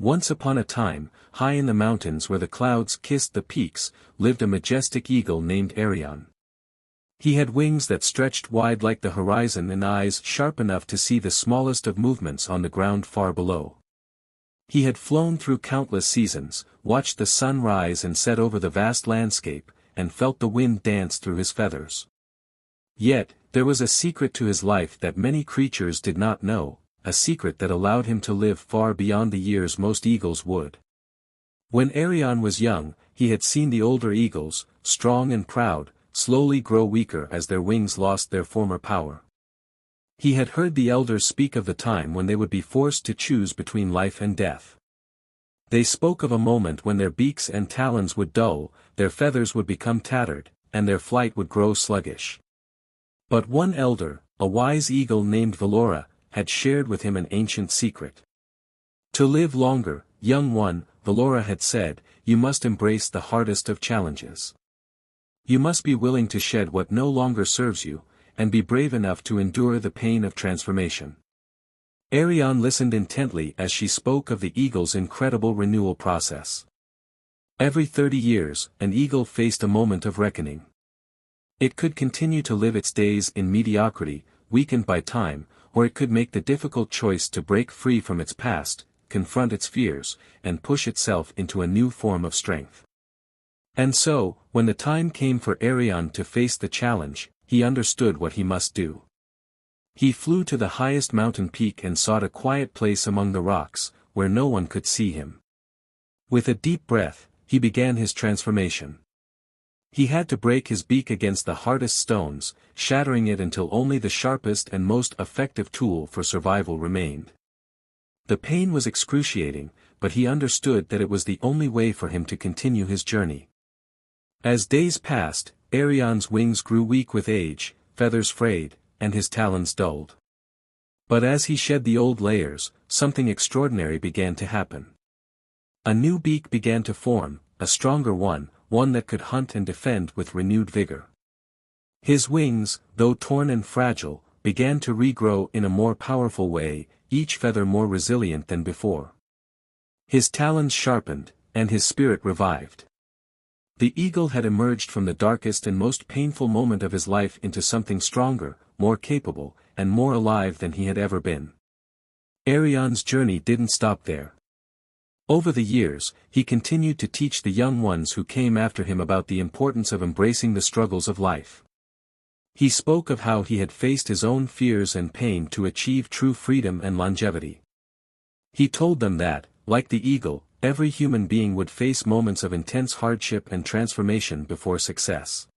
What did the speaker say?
Once upon a time, high in the mountains where the clouds kissed the peaks, lived a majestic eagle named Arion. He had wings that stretched wide like the horizon and eyes sharp enough to see the smallest of movements on the ground far below. He had flown through countless seasons, watched the sun rise and set over the vast landscape, and felt the wind dance through his feathers. Yet, there was a secret to his life that many creatures did not know, a secret that allowed him to live far beyond the years most eagles would. When Arion was young, he had seen the older eagles, strong and proud, slowly grow weaker as their wings lost their former power. He had heard the elders speak of the time when they would be forced to choose between life and death. They spoke of a moment when their beaks and talons would dull, their feathers would become tattered, and their flight would grow sluggish. But one elder, a wise eagle named Valora, had shared with him an ancient secret. To live longer, young one, Valora had said, you must embrace the hardest of challenges. You must be willing to shed what no longer serves you, and be brave enough to endure the pain of transformation. Arion listened intently as she spoke of the eagle's incredible renewal process. Every 30 years, an eagle faced a moment of reckoning. It could continue to live its days in mediocrity, weakened by time, or it could make the difficult choice to break free from its past, confront its fears, and push itself into a new form of strength. And so, when the time came for Arion to face the challenge, he understood what he must do. He flew to the highest mountain peak and sought a quiet place among the rocks, where no one could see him. With a deep breath, he began his transformation. He had to break his beak against the hardest stones, shattering it until only the sharpest and most effective tool for survival remained. The pain was excruciating, but he understood that it was the only way for him to continue his journey. As days passed, Arion's wings grew weak with age, feathers frayed, and his talons dulled. But as he shed the old layers, something extraordinary began to happen. A new beak began to form, a stronger one that could hunt and defend with renewed vigor. His wings, though torn and fragile, began to regrow in a more powerful way, each feather more resilient than before. His talons sharpened, and his spirit revived. The eagle had emerged from the darkest and most painful moment of his life into something stronger, more capable, and more alive than he had ever been. Arion's journey didn't stop there. Over the years, he continued to teach the young ones who came after him about the importance of embracing the struggles of life. He spoke of how he had faced his own fears and pain to achieve true freedom and longevity. He told them that, like the eagle, every human being would face moments of intense hardship and transformation before success.